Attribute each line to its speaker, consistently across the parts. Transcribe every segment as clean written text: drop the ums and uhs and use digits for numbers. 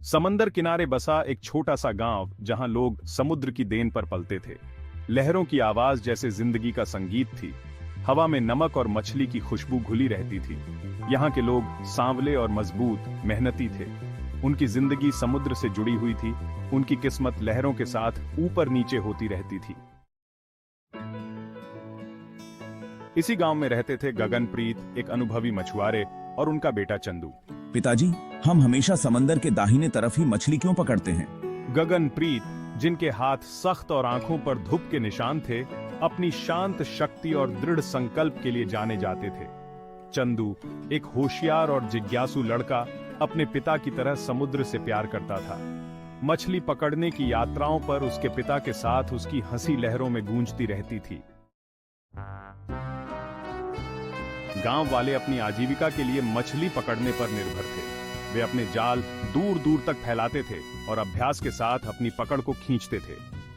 Speaker 1: समंदर किनारे बसा एक छोटा सा गांव जहां लोग समुद्र की देन पर पलते थे। लहरों की आवाज जैसे जिंदगी का संगीत थी। हवा में नमक और मछली की खुशबू घुली रहती थी। यहाँ के लोग सांवले और मजबूत, मेहनती थे। उनकी जिंदगी समुद्र से जुड़ी हुई थी। उनकी किस्मत लहरों के साथ ऊपर नीचे होती रहती थी। इसी गांव में रहते थे गगनप्रीत, एक अनुभवी मछुआरे, और उनका बेटा चंदू।
Speaker 2: पिताजी, हम हमेशा समंदर के दाहिने तरफ ही मछली क्यों पकड़ते हैं?
Speaker 1: गगनप्रीत, जिनके हाथ सख्त और आंखों पर धूप के निशान थे, अपनी शांत शक्ति और दृढ़ संकल्प के लिए जाने जाते थे। चंदू, एक होशियार और जिज्ञासु लड़का, अपने पिता की तरह समुद्र से प्यार करता था। मछली पकड़ने की यात्राओं पर उसके पिता के साथ उसकी हंसी लहरों में गूंजती रहती थी। गांव वाले अपनी आजीविका के लिए मछली पकड़ने पर निर्भर थे। वे अपने जाल दूर दूर तक फैलाते थे और अभ्यास के साथ अपनी पकड़ को खींचते थे।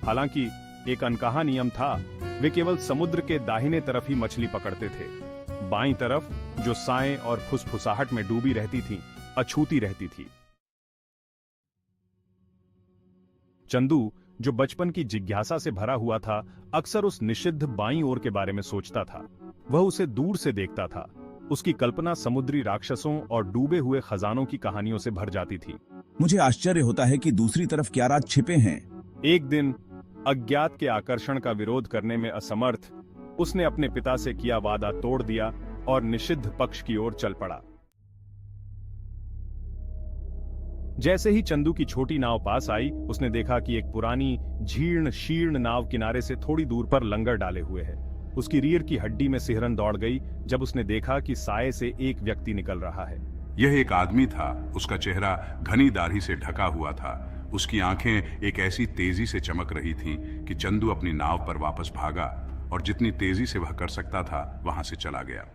Speaker 1: हालांकि एक अनकहा नियम था, वे केवल समुद्र के दाहिने तरफ ही मछली पकड़ते थे। बाईं तरफ, जो साएं और फुसफुसाहट में डूबी रहती थी, अछूती रहती थी। चंदू, जो बचपन की जिज्ञासा से भरा हुआ था, अक्सर उस निषिद्ध बाईं ओर के बारे में सोचता था। वह उसे दूर से देखता था। उसकी कल्पना समुद्री राक्षसों और डूबे हुए खजानों की कहानियों से भर जाती थी।
Speaker 2: मुझे आश्चर्य होता है कि दूसरी तरफ क्या राज छिपे हैं।
Speaker 1: एक दिन, अज्ञात के आकर्षण का विरोध करने में असमर्थ, उसने अपने पिता से किया वादा तोड़ दिया और निषिद्ध पक्ष की ओर चल पड़ा। जैसे ही चंदू की छोटी नाव पास आई, उसने देखा कि एक पुरानी जीर्ण शीर्ण नाव किनारे से थोड़ी दूर पर लंगर डाले हुए है। उसकी रीढ़ की हड्डी में सिहरन दौड़ गई जब उसने देखा कि साए से एक व्यक्ति निकल रहा है।
Speaker 3: यह एक आदमी था। उसका चेहरा घनी दाढ़ी से ढका हुआ था। उसकी आंखें एक ऐसी तेजी से चमक रही थीं कि चंदू अपनी नाव पर वापस भागा और जितनी तेजी से वह कर सकता था वहां से चला गया।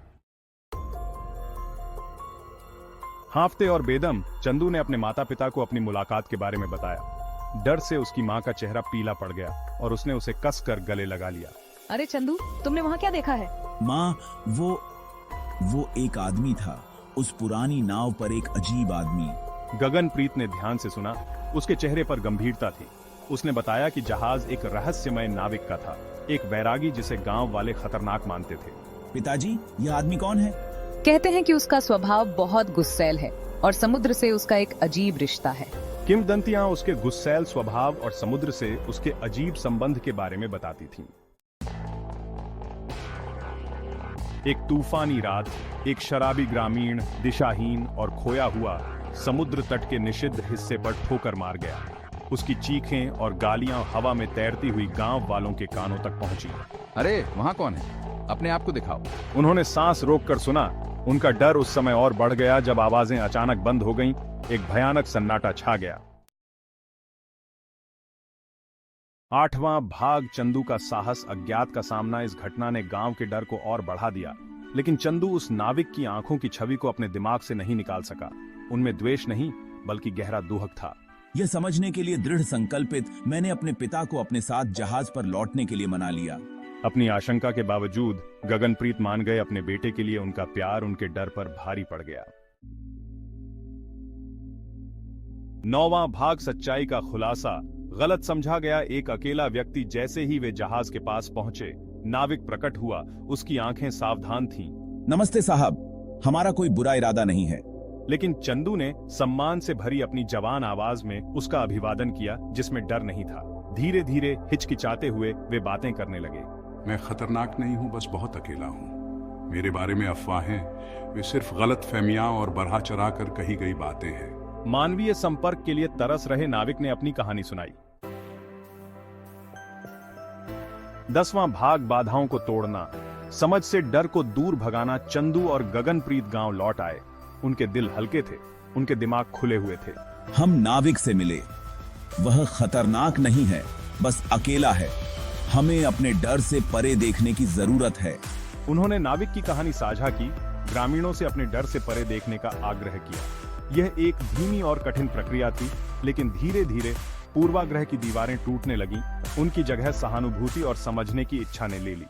Speaker 1: हांफते और बेदम, चंदू ने अपने माता पिता को अपनी मुलाकात के बारे में बताया। डर से उसकी मां का चेहरा पीला पड़ गया और उसने उसे कसकर गले लगा लिया।
Speaker 4: अरे चंदू, तुमने वहाँ क्या देखा है?
Speaker 2: माँ, वो एक आदमी था। उस पुरानी नाव पर एक अजीब आदमी।
Speaker 1: गगनप्रीत ने ध्यान से सुना। उसके चेहरे पर गंभीरता थी। उसने बताया कि जहाज एक रहस्यमय नाविक का था, एक वैरागी जिसे गांव वाले खतरनाक मानते थे।
Speaker 2: पिताजी, यह आदमी कौन है?
Speaker 4: कहते हैं कि उसका स्वभाव बहुत गुस्सैल है और समुद्र से उसका एक अजीब रिश्ता है।
Speaker 1: किंवदंतियां उसके गुस्सैल स्वभाव और समुद्र से उसके अजीब संबंध के बारे में बताती थीं। एक तूफानी रात, एक शराबी ग्रामीण दिशाहीन और खोया हुआ समुद्र तट के निषिद्ध हिस्से पर ठोकर मार गया। उसकी चीखें और गालियां हवा में तैरती हुई गांव वालों के कानों तक पहुंची।
Speaker 5: अरे, वहां कौन है? अपने आप को दिखाओ।
Speaker 1: उन्होंने सांस रोककर सुना। उनका डर उस समय और बढ़ गया जब आवाजें अचानक बंद हो गईं। एक भयानक सन्नाटा छा गया। 8वां भाग। चंदू का साहस, अज्ञात का सामना। इस घटना ने गांव के डर को और बढ़ा दिया। लेकिन चंदू उस नाविक की आंखों की छवि को अपने दिमाग से नहीं निकाल सका। उनमें द्वेष नहीं, बल्कि गहरा दुहक था।
Speaker 2: यह समझने के लिए दृढ़ संकल्पित, मैंने अपने पिता को अपने साथ जहाज पर लौटने के लिए मना लिया।
Speaker 1: अपनी आशंका के बावजूद गगनप्रीत मान गए। अपने बेटे के लिए उनका प्यार उनके डर पर भारी पड़ गया। 9वां भाग। सच्चाई का खुलासा। गलत समझा गया एक अकेला व्यक्ति। जैसे ही वे जहाज के पास पहुंचे, नाविक प्रकट हुआ। उसकी आंखें सावधान थीं।
Speaker 2: नमस्ते साहब, हमारा कोई बुरा इरादा नहीं है।
Speaker 1: लेकिन चंदू ने सम्मान से भरी अपनी जवान आवाज में उसका अभिवादन किया, जिसमें डर नहीं था। धीरे धीरे हिचकिचाते हुए वे बातें करने लगे।
Speaker 3: मैं खतरनाक नहीं हूं, बस बहुत अकेला हूं। मेरे बारे में अफवाहें, वे सिर्फ गलत फहमियां और बढ़ा चढ़ा कर कही गई बातें हैं।
Speaker 1: मानवीय संपर्क के लिए तरस रहे नाविक ने अपनी कहानी सुनाई। 10वां भाग। बाधाओं को तोड़ना। समझ से डर को दूर भगाना। चंदू और गगनप्रीत गांव लौट आए। उनके दिल हल्के थे, उनके दिमाग खुले हुए थे।
Speaker 2: हम नाविक से मिले। वह खतरनाक नहीं है, बस अकेला है। हमें अपने डर से परे देखने की जरूरत है।
Speaker 1: उन्होंने नाविक की कहानी साझा की, ग्रामीणों से अपने डर से परे देखने का आग्रह किया। यह एक धीमी और कठिन प्रक्रिया थी, लेकिन धीरे धीरे पूर्वाग्रह की दीवारें टूटने लगीं। उनकी जगह सहानुभूति और समझने की इच्छा ने ले ली।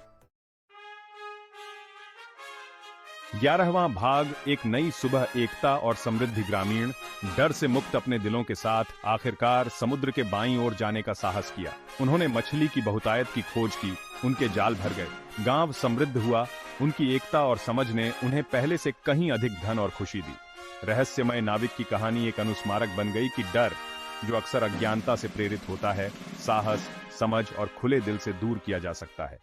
Speaker 1: 11वां भाग एक नई सुबह, एकता और समृद्धि। ग्रामीण डर से मुक्त अपने दिलों के साथ आखिरकार समुद्र के बाईं ओर जाने का साहस किया। उन्होंने मछली की बहुतायत की खोज की, उनके जाल भर गए, गांव समृद्ध हुआ। उनकी एकता और समझ ने उन्हें पहले से कहीं अधिक धन और खुशी दी। रहस्यमय नाविक की कहानी एक अनुस्मारक बन गई कि डर, जो अक्सर अज्ञानता से प्रेरित होता है, साहस, समझ और खुले दिल से दूर किया जा सकता है।